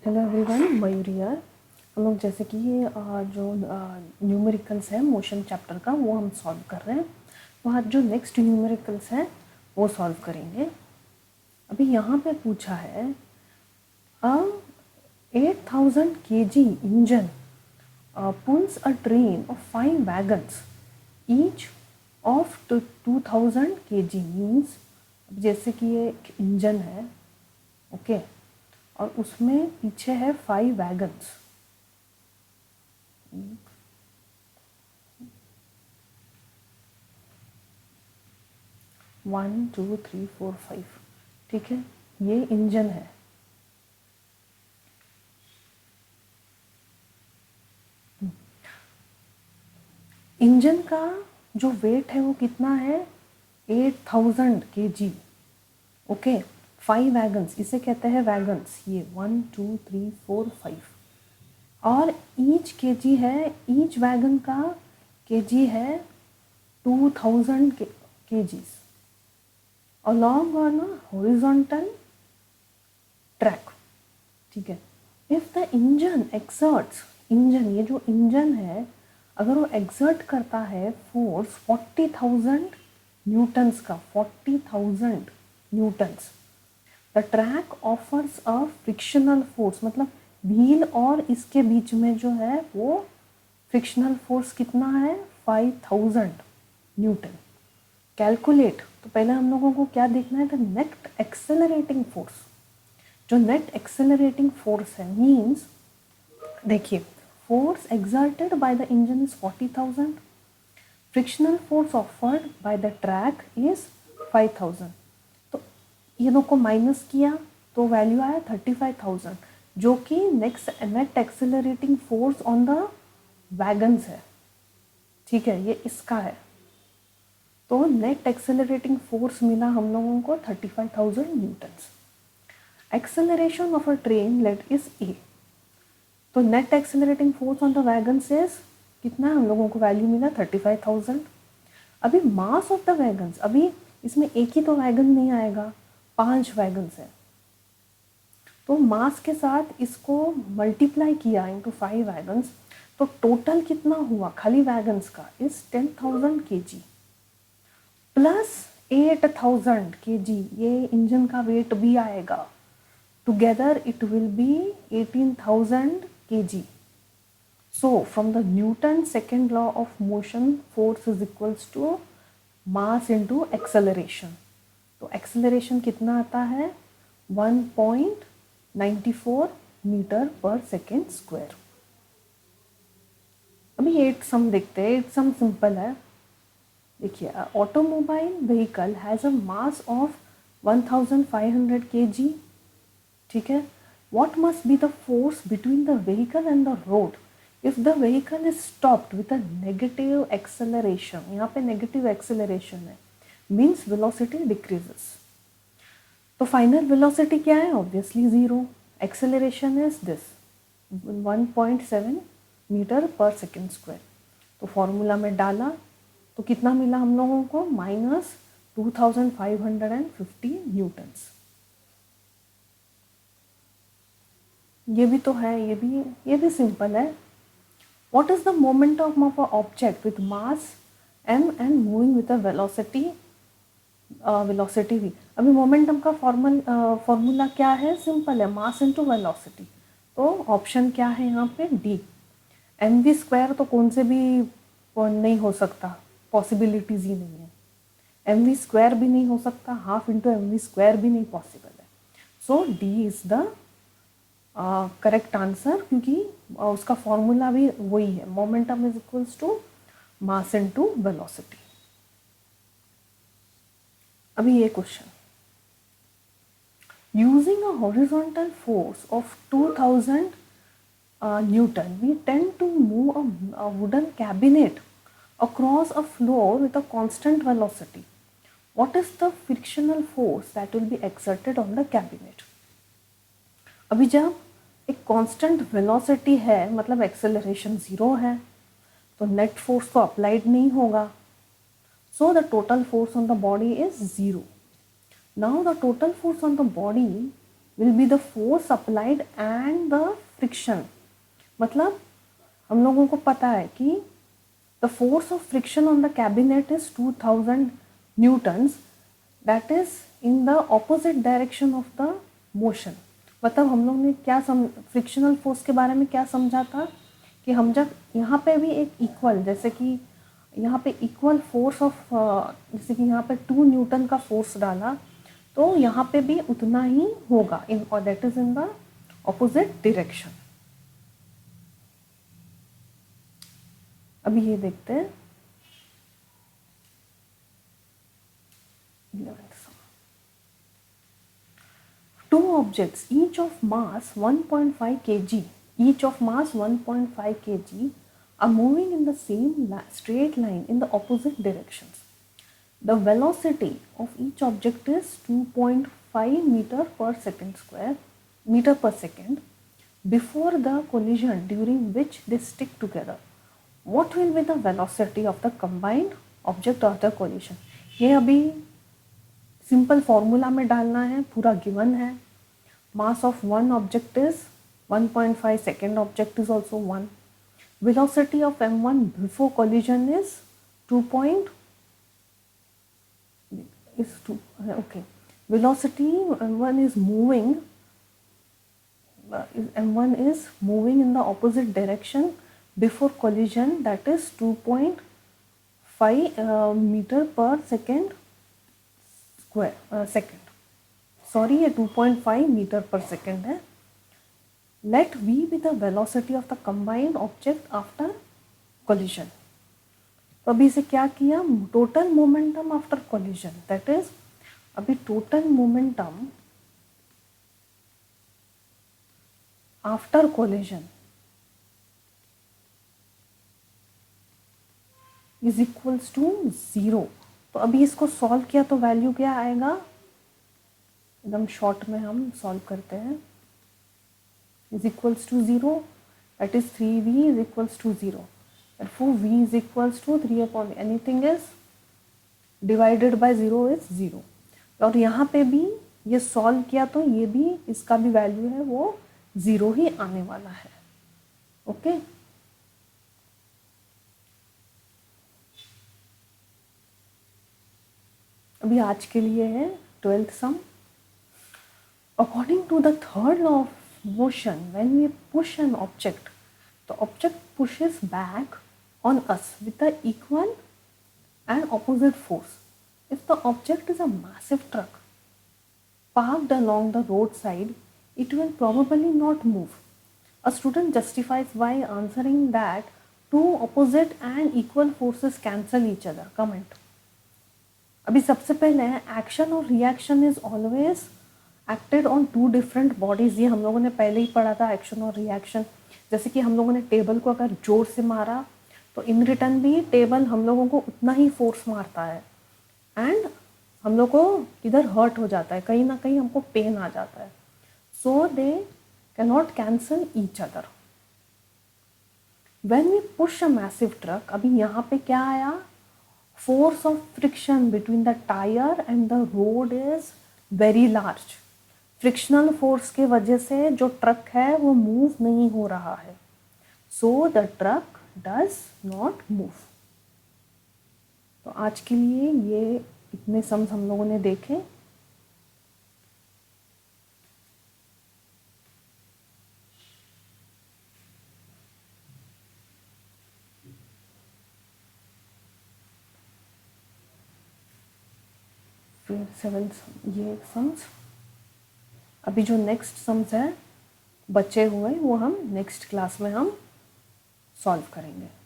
Hello everyone, Mayur here. हम लोग जैसे कि जो न्यूमेरिकल्स है मोशन चैप्टर का वो हम सॉल्व कर रहे हैं। तो आज जो नेक्स्ट न्यूमेरिकल्स है वो सॉल्व करेंगे। अभी यहाँ पे पूछा है अ 8000 kg engine pulls a train of 5 wagons each of 2000 kg means जैसे कि ये एक इंजन है, ओके, और उसमें पीछे है 5 वैगन्स। 1 2 3 4 5, ठीक है, ये इंजन है। इंजन का जो वेट है वो कितना है? 8000 kg, ओके। 5 वैगन्स, इसे कहते हैं वैगन्स, ये 1 2 3 4 5, और ईच केजी है, ईच वैगन का केजी है 2000 KGs along on a horizontal track, ठीक है। If the engine exerts, engine, ये जो इंजन है अगर वो एक्सर्ट करता है फोर्स 40,000 न्यूटन्स का, 40,000 Newton's, the track offers a frictional force, मतलब व्हील और इसके बीच में जो है वो फ्रिक्शनल फोर्स कितना है? 5000 न्यूटन। कैलकुलेट, तो पहले हम लोगों को क्या देखना है? The net accelerating force. जो नेट एक्सेलरेटिंग फोर्स है मीन्स, देखिए, force exerted by the engine is 40,000, frictional force offered by the track is 5000। तो ये दोनों को माइनस किया तो वैल्यू आया 35,000, जो कि net accelerating force on the wagons है, ठीक है, ये इसका है। तो नेट एक्सेलरेटिंग फोर्स मिला हम लोगों को 35,000 newtons. Acceleration of a train let is a, तो net accelerating force on the wagon says कितना हम लोगों को वैल्यू मिला? 35,000। अभी मास ऑफ द वैगन्स, अभी इसमें एक ही तो वैगन नहीं आएगा, 5 वैगन्स है, तो मास के साथ इसको मल्टीप्लाई किया इनटू 5 वैगन्स, तो टोटल कितना हुआ खाली वैगन्स का? इज 10,000 kg प्लस 8,000 kg, ये इंजन का वेट भी आएगा, together it will be 18,000 kg. So from the Newton's second law of motion, force is equals to mass into acceleration. तो acceleration कितना आता है? 1.94 मीटर पर सेकेंड स्क्वायर। अभी 8 सम देखते हैं। 8 सम सिंपल है। देखिए, automobile vehicle has a mass of 1500 kg, ठीक है। What must be the force between the vehicle and the road if the vehicle is stopped with a negative acceleration? यहाँ पे negative acceleration है, means velocity decreases. तो final velocity क्या है? Obviously 0. Acceleration is this 1.7 metre per second square. तो formula में डाला तो कितना मिला हम लोगों को? -2550 न्यूटन्स। ये भी तो है, ये भी सिंपल है। What is the momentum of an object with mass m and moving with a velocity v? अभी मोमेंटम का फॉर्मूला क्या है? सिंपल है, मास इनटू वेलोसिटी। तो ऑप्शन क्या है यहाँ पे? डी। एम वी स्क्वायर तो कौन से भी नहीं हो सकता, पॉसिबिलिटीज ही नहीं है। एम वी स्क्वायर भी नहीं हो सकता, half into M V square भी नहीं पॉसिबल है। So D is the correct answer, क्योंकि उसका फॉर्मूला भी वही है, momentum is equals to mass into velocity. अभी ये question, using a horizontal force of 2000 Newton, we tend to move a wooden cabinet across a floor with a constant velocity. What is the frictional force that will be exerted on the cabinet? अभी जब एक constant velocity है, मतलब acceleration 0 है, तो net force तो applied नहीं होगा। So the total force on the body is 0. Now the total force on the body will be the force applied and the friction. मतलब हम लोगों को पता है कि the force of friction on the cabinet is 2000 Newton's, that is in the opposite direction of the motion. मतलब हम लोग ने क्या फ्रिक्शनल फोर्स के बारे में क्या समझा था कि हम जब यहाँ पे भी एक इक्वल, जैसे कि यहाँ पे इक्वल फोर्स ऑफ, जैसे कि यहाँ पे 2 न्यूटन का फोर्स डाला तो यहाँ पे भी उतना ही होगा इन, और that is in the opposite direction. अभी ये देखते हैं 11th sum. Two objects, each of mass 1.5 kg, are moving in the same straight line in the opposite directions. The velocity of each object is 2.5 meter per second before the collision during which they stick together. What will be the velocity of the combined object of the collision? ये अभी simple formula में डालना है, पूरा given है। Mass of one object is 1.5, second object is also 1। velocity of m1 before collision is 2. Okay, velocity m1 is moving, m1 is moving in the opposite direction before collision, that is 2.5 meter per second square second, sorry ये 2.5 metre per second है। Let v be the velocity of the combined object after collision. तो अभी इसे क्या किया, total momentum after collision, that is अभी total momentum after collision is equals to 0। तो अभी इसको सॉल्व किया तो वैल्यू क्या आएगा, एकदम शॉर्ट में हम सॉल्व करते हैं। Is equals to 0, that is 3v is equals to 0, therefore v is equals to 3 upon anything is divided by 0 is 0। और यहाँ पे भी ये सॉल्व किया तो ये भी, इसका भी वैल्यू है वो 0 ही आने वाला है। ओके अभी आज के लिए है 12th some. According to the third law of motion, when we push an object, the object pushes back on us with the equal and opposite force. If the object is a massive truck parked along the roadside, it will probably not move. A student justifies by answering that two opposite and equal forces cancel each other. Comment. अभी सबसे पहले action और reaction is always acted on 2 different bodies. ये हम लोगों ने पहले ही पढ़ा था, एक्शन और रिएक्शन। जैसे कि हम लोगों ने टेबल को अगर जोर से मारा तो इन रिटर्न भी टेबल हम लोगों को उतना ही फोर्स मारता है, एंड हम लोग को इधर हर्ट हो जाता है, कहीं ना कहीं हमको पेन आ जाता है। So they can not cancel each other. When we push a massive truck, अभी यहाँ पे क्या आया, force of friction between the tyre and the road is very large. Frictional force के वजह से जो ट्रक है वो मूव नहीं हो रहा है, so the truck does not move. तो आज के लिए ये इतने सम्स हम लोगों ने देखे। फिर 7 ये सम्स। अभी जो नेक्स्ट सम्स है बचे हुए वो हम नेक्स्ट क्लास में हम सॉल्व करेंगे।